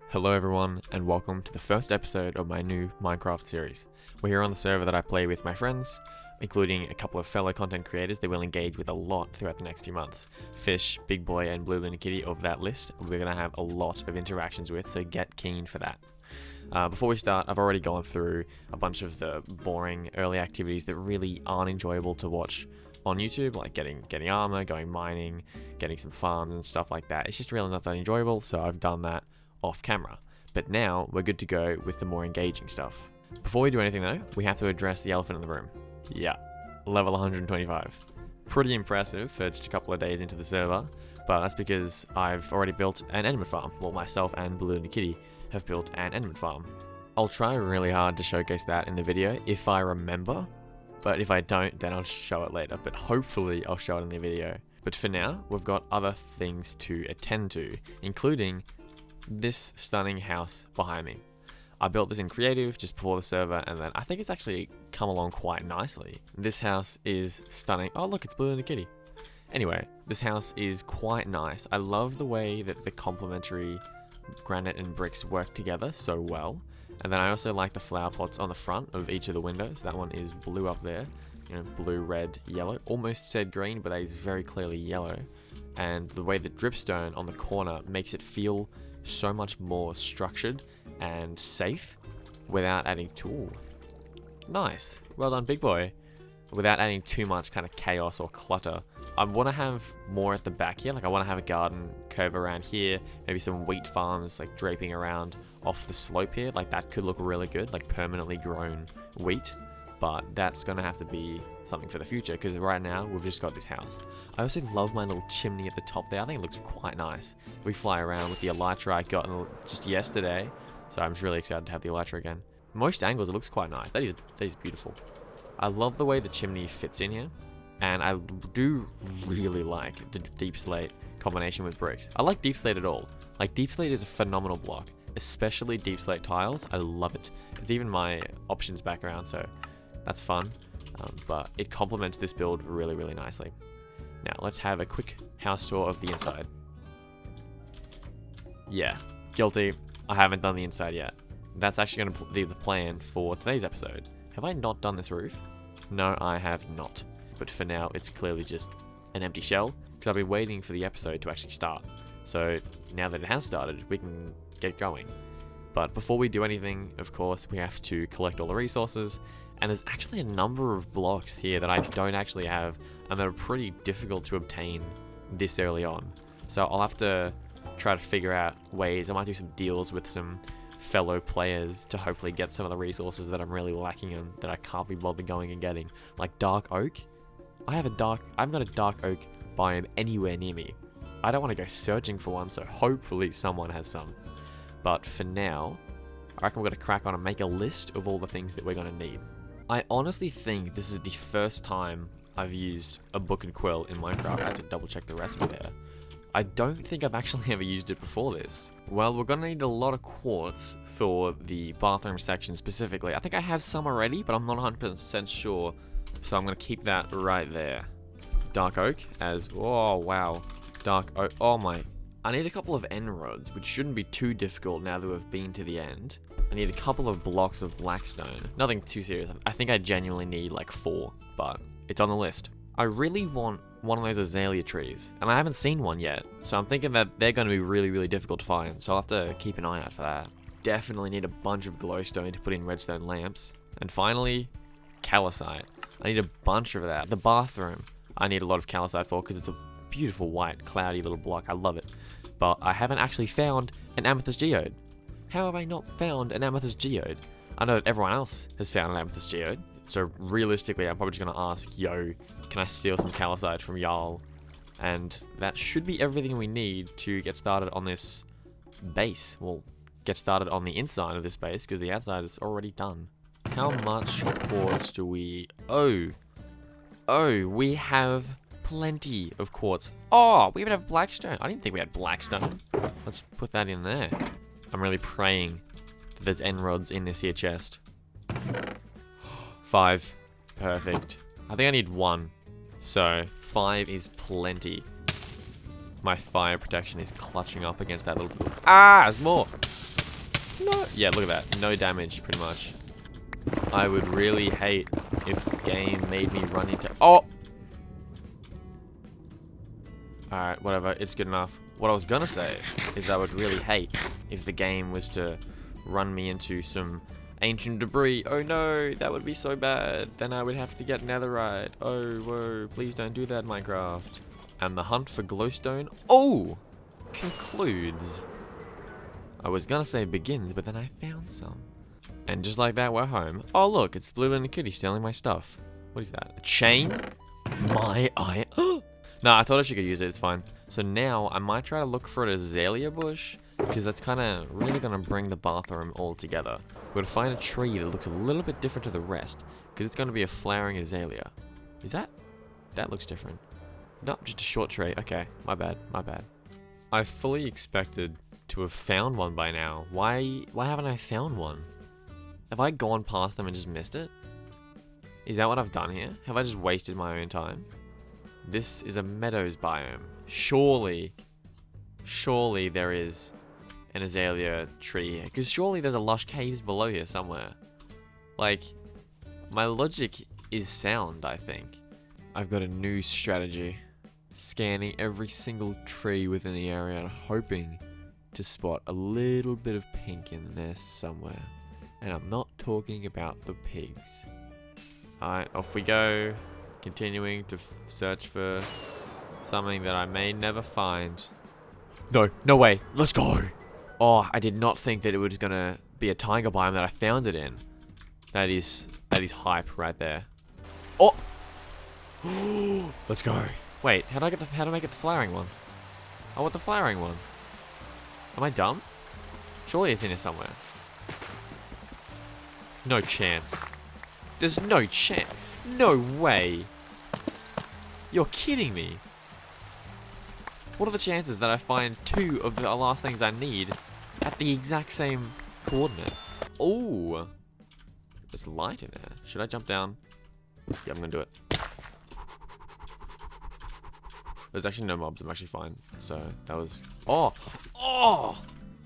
Hello everyone, and welcome to the first episode of my new Minecraft series. We're here on the server that I play with my friends, including a couple of fellow content creators that we'll engage with a lot throughout the next few months. Fish, Big Boy, and Blue Luna Kitty of that list, we're going to have a lot of interactions with, so get keen for that. Before we start, I've already gone through a bunch of the boring early activities that really aren't enjoyable to watch on YouTube, like getting armor, going mining, getting some farms and stuff like that. It's just really not that enjoyable, so I've done that off camera. But now we're good to go with the more engaging stuff. Before we do anything though, we have to address the elephant in the room. Yeah, level 125. Pretty impressive for just a couple of days into the server, but that's because I've already built an enderman farm. Well, myself and Blue and Kitty have built an enderman farm. I'll try really hard to showcase that in the video if I remember, but if I don't, then I'll just show it later, but hopefully I'll show it in the video. But for now, we've got other things to attend to, including this stunning house behind me. I built this in creative just before the server, and then I think it's actually come along quite nicely. This house is stunning. Oh look, it's Blue and the Kitty. Anyway, this house is quite nice. I love the way that the complementary granite and bricks work together so well. And then I also like the flower pots on the front of each of the windows. That one is blue up there, you know, blue, red, yellow. Almost said green, but that is very clearly yellow. And the way the dripstone on the corner makes it feel so much more structured and safe without adding too nice. Well done, Big Boy. Without adding too much kind of chaos or clutter. I want to have more at the back here. Like I want to have a garden curve around here, maybe some wheat farms like draping around off the slope here. Like that could look really good, like permanently grown wheat. But that's going to have to be something for the future, because right now we've just got this house. I also love my little chimney at the top there. I think it looks quite nice. We fly around with the elytra I got just yesterday, so I'm just really excited to have the elytra again. Most angles it looks quite nice. That is beautiful. I love the way the chimney fits in here, and I do really like the deep slate combination with bricks. I like deep slate at all. Like deep slate is a phenomenal block, especially deep slate tiles. I love it. It's even my options background, so that's fun, but it complements this build really, really nicely. Now, let's have a quick house tour of the inside. Yeah, guilty. I haven't done the inside yet. That's actually going to be the plan for today's episode. Have I not done this roof? No, I have not. But for now, it's clearly just an empty shell, because I've been waiting for the episode to actually start. So now that it has started, we can get going. But before we do anything, of course, we have to collect all the resources. And there's actually a number of blocks here that I don't actually have, and that are pretty difficult to obtain this early on. So I'll have to try to figure out ways. I might do some deals with some fellow players to hopefully get some of the resources that I'm really lacking in, that I can't be bothered going and getting. Like dark oak. I've got a dark oak biome anywhere near me. I don't want to go searching for one, so hopefully someone has some. But for now, I reckon we're going to crack on and make a list of all the things that we're going to need. I honestly think this is the first time I've used a book and quill in Minecraft. I have to double check the recipe there. I don't think I've actually ever used it before this. Well, we're gonna need a lot of quartz for the bathroom section specifically. I think I have some already, but I'm not 100% sure. So I'm gonna keep that right there. Dark oak as, oh wow. Dark oak, oh my. I need a couple of end rods, which shouldn't be too difficult now that we've been to the end. I need a couple of blocks of blackstone. Nothing too serious. I think I genuinely need like 4, but it's on the list. I really want one of those azalea trees, and I haven't seen one yet, so I'm thinking that they're going to be really, really difficult to find, so I'll have to keep an eye out for that. Definitely need a bunch of glowstone to put in redstone lamps. And finally, calcite. I need a bunch of that. The bathroom, I need a lot of calcite for, because it's a beautiful white, cloudy little block. I love it. But I haven't actually found an amethyst geode. How have I not found an amethyst geode? I know that everyone else has found an amethyst geode. So realistically, I'm probably just going to ask, yo, can I steal some calcite from Jarl? And that should be everything we need to get started on this base. Well, get started on the inside of this base, because the outside is already done. How much quartz do we... Oh, we have plenty of quartz. Oh, we even have blackstone. I didn't think we had blackstone. Let's put that in there. I'm really praying that there's end rods in this here chest. 5. Perfect. I think I need 1. So 5 is plenty. My fire protection is clutching up against that little... Ah, there's more. No. Yeah, look at that. No damage, pretty much. I would really hate if the game made me run into... Oh! Alright, whatever. It's good enough. What I was gonna say is that I would really hate if the game was to run me into some ancient debris. Oh no, that would be so bad. Then I would have to get netherite. Oh, whoa. Please don't do that, Minecraft. And the hunt for glowstone, concludes. I was gonna say begins, but then I found some. And just like that, we're home. Oh look, it's Blue and the Kitty stealing my stuff. What is that? A chain? My eye. No, I thought I should use it, it's fine. So now, I might try to look for an azalea bush, because that's kind of really gonna bring the bathroom all together. We're gonna find a tree that looks a little bit different to the rest, because it's gonna be a flowering azalea. Is that? That looks different. No, just a short tree. Okay, my bad, my bad. I fully expected to have found one by now. Why haven't I found one? Have I gone past them and just missed it? Is that what I've done here? Have I just wasted my own time? This is a meadows biome. Surely there is an azalea tree here. Because surely there's a lush caves below here somewhere. Like, my logic is sound, I think. I've got a new strategy. Scanning every single tree within the area and hoping to spot a little bit of pink in the nest somewhere. And I'm not talking about the pigs. Alright, off we go. Continuing to search for something that I may never find. No, no way. Let's go. Oh, I did not think that it was gonna be a tiger biome that I found it in. That is hype right there. Oh! Let's go. Wait, how do I make it the flowering one? I want the flowering one. Am I dumb? Surely it's in here somewhere. No chance. There's no chance. No way. You're kidding me. What are the chances that I find two of the last things I need at the exact same coordinate? Oh, there's light in there. Should I jump down? Yeah, I'm gonna do it. There's actually no mobs. I'm actually fine. So that was... Oh!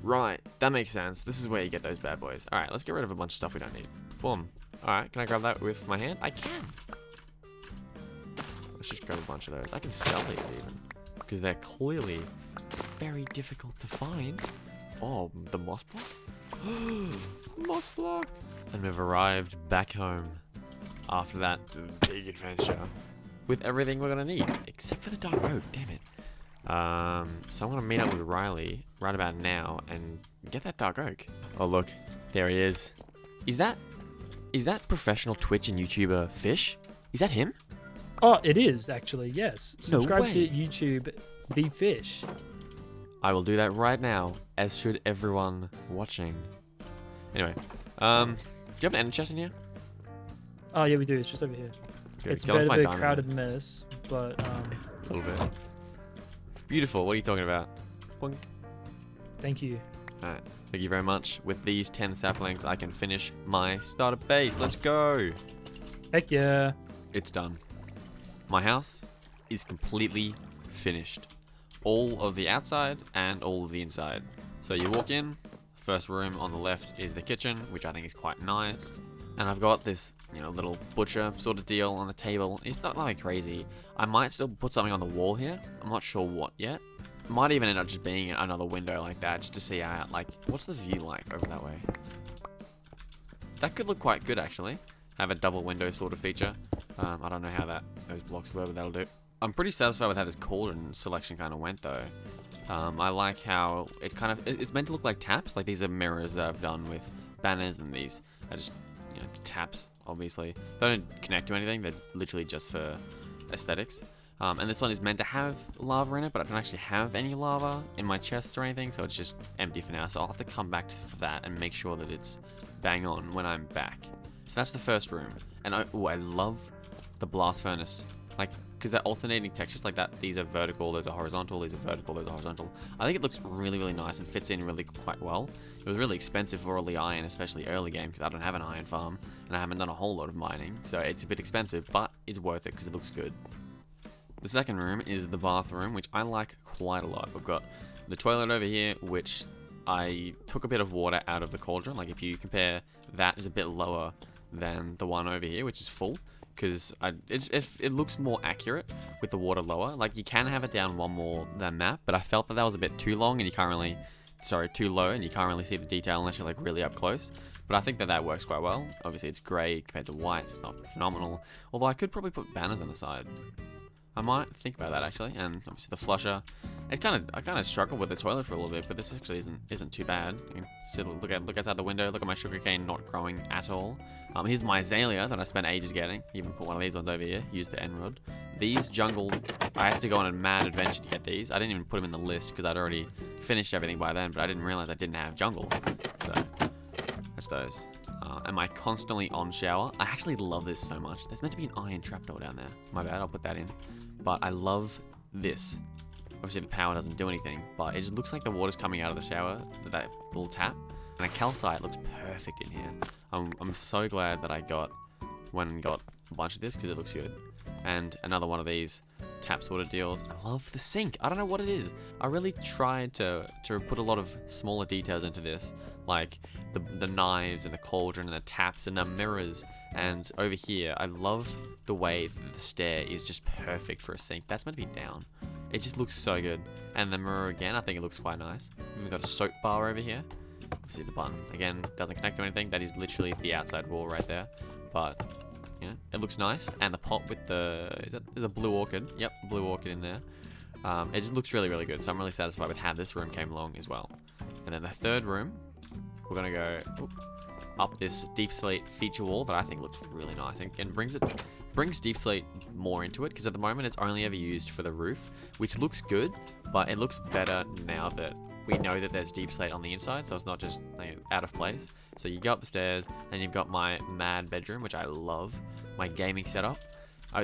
Right. That makes sense. This is where you get those bad boys. Alright, let's get rid of a bunch of stuff we don't need. Boom. Alright, can I grab that with my hand? I can! Let's just grab a bunch of those. I can sell these even. Because they're clearly very difficult to find. Oh, the moss block? Moss block! And we've arrived back home after that big adventure. With everything we're gonna need, except for the dark oak, damn it. So I'm gonna meet up with Riley right about now and get that dark oak. Oh look, there he is. Is that professional Twitch and YouTuber Fish? Is that him? Oh, it is actually, yes. Subscribe way. to YouTube vFish. I will do that right now, as should everyone watching. Anyway, do you have an ender chest in here? Oh yeah, we do. It's just over here. Good. It's a Get off bit my of a diamond crowded mess, but A little bit. It's beautiful. What are you talking about? Boink. thank you. Alright, thank you very much. With these 10 saplings, I can finish my starter base. Let's go! Heck yeah. It's done. My house is completely finished. All of the outside and all of the inside. So you walk in, first room on the left is the kitchen, which I think is quite nice. And I've got this, little butcher sort of deal on the table. It's not like crazy. I might still put something on the wall here. I'm not sure what yet. Might even end up just being another window like that, just to see how, what's the view like over that way? That could look quite good, actually. Have a double window sort of feature. I don't know how those blocks were, but that'll do. I'm pretty satisfied with how this cauldron selection kind of went, though. I like how it's meant to look like taps. Like, these are mirrors that I've done with banners, and these are just, taps, obviously. They don't connect to anything. They're literally just for aesthetics. And this one is meant to have lava in it, but I don't actually have any lava in my chests or anything, so it's just empty for now. So I'll have to come back for that and make sure that it's bang on when I'm back. So that's the first room. And I love the blast furnace. Because they're alternating textures like that. These are vertical, those are horizontal, these are vertical, those are horizontal. I think it looks really, really nice and fits in really quite well. It was really expensive for all the iron, especially early game, because I don't have an iron farm, and I haven't done a whole lot of mining, so it's a bit expensive, but it's worth it because it looks good. The second room is the bathroom, which I like quite a lot. We've got the toilet over here, which I took a bit of water out of the cauldron. Like if you compare that is a bit lower than the one over here, which is full, because it looks more accurate with the water lower. Like you can have it down one more than that, but I felt that was a bit too long and you can't really, too low, and you can't really see the detail unless you're like really up close. But I think that works quite well. Obviously it's grey compared to white, so it's not phenomenal. Although I could probably put banners on the side. I might think about that actually, and obviously the flusher. I kind of struggled with the toilet for a little bit, but this actually isn't too bad. You can still look outside the window, look at my sugarcane not growing at all. Here's my azalea that I spent ages getting. Even put one of these ones over here. Use the N-rod. These jungle, I had to go on a mad adventure to get these. I didn't even put them in the list because I'd already finished everything by then, but I didn't realize I didn't have jungle. So that's those. And my constantly on shower. I actually love this so much. There's meant to be an iron trapdoor down there. My bad, I'll put that in. But I love this. Obviously the power doesn't do anything, but it just looks like the water's coming out of the shower, that little tap. And a calcite looks perfect in here. I'm so glad that I went and got a bunch of this because it looks good. And another one of these tap sort of deals. I love the sink. I don't know what it is. I really tried to put a lot of smaller details into this, like the knives and the cauldron and the taps and the mirrors. And over here, I love the way that the stair is just perfect for a sink. That's meant to be down. It just looks so good. And the mirror again, I think it looks quite nice. We've got a soap bar over here. Obviously the button, again, doesn't connect to anything. That is literally the outside wall right there. But, yeah, it looks nice. And the pot with is that the blue orchid? Yep, blue orchid in there. It just looks really, really good. So I'm really satisfied with how this room came along as well. And then the third room, we're going to go up this deep slate feature wall that I think looks really nice. And brings deep slate more into it, because at the moment it's only ever used for the roof, which looks good, but it looks better now that we know that there's deep slate on the inside, so it's not just out of place. So you go up the stairs, and you've got my mad bedroom, which I love, my gaming setup.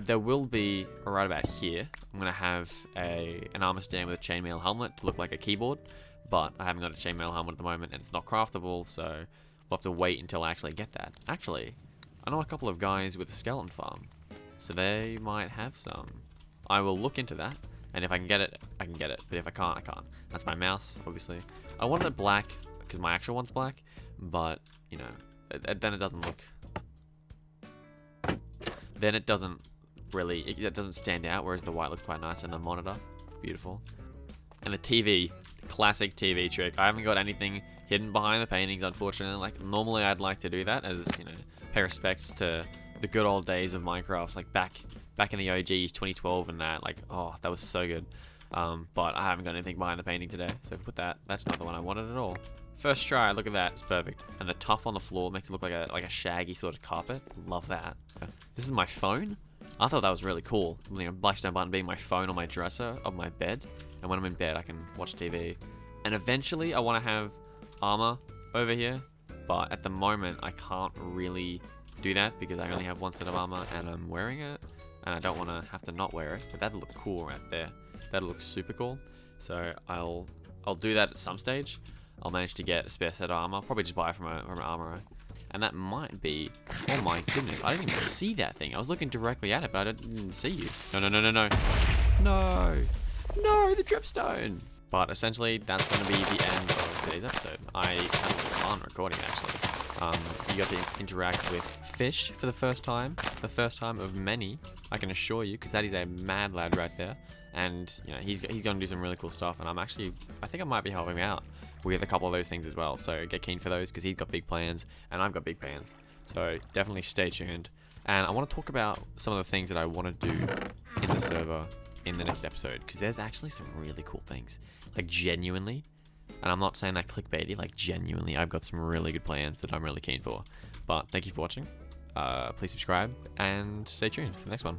There will be, right about here, I'm going to have an armor stand with a chainmail helmet to look like a keyboard, but I haven't got a chainmail helmet at the moment, and it's not craftable, so we'll have to wait until I actually get that. Actually, I know a couple of guys with a skeleton farm, so they might have some. I will look into that, and if I can get it, I can get it. But if I can't, I can't. That's my mouse, obviously. I wanted it black, because my actual one's black, but, you know, then it doesn't look... Then it doesn't really... It doesn't stand out, whereas the white looks quite nice, and the monitor, beautiful. And the TV, classic TV trick. I haven't got anything hidden behind the paintings, unfortunately. Like, normally I'd like to do that as, you know, pay respects to the good old days of Minecraft, like back in the OGs, 2012 and that, like, oh, that was so good. But I haven't got anything behind the painting today, so put that. That's not the one I wanted at all. First try, look at that, it's perfect. And the tuff on the floor makes it look like a shaggy sort of carpet. Love that. This is my phone. I thought that was really cool. You know, Blackstone button being my phone on my dresser of my bed, and when I'm in bed, I can watch TV. And eventually, I want to have armor over here, but at the moment, I can't really do that because I only have one set of armor and I'm wearing it, and I don't want to have to not wear it. But that'll look cool right there. That'll look super cool. So I'll do that at some stage. I'll manage to get a spare set of armor. Probably just buy it from an armorer. And that might be... Oh my goodness, I didn't even see that thing. I was looking directly at it, but I didn't see you. No, no, no, no, no. No! No, the dripstone! But essentially, that's going to be the end of today's episode. I had fun recording, actually. You got to interact with Fish for the first time of many, I can assure you, because that is a mad lad right there. And, you know, he's going to do some really cool stuff, and I think I might be helping him out with a couple of those things as well. So get keen for those, because he's got big plans, and I've got big plans. So definitely stay tuned. And I want to talk about some of the things that I want to do in the server in the next episode, because there's actually some really cool things. Like, genuinely, and I'm not saying that clickbaity, like, genuinely, I've got some really good plans that I'm really keen for. But thank you for watching. Please subscribe, and stay tuned for the next one.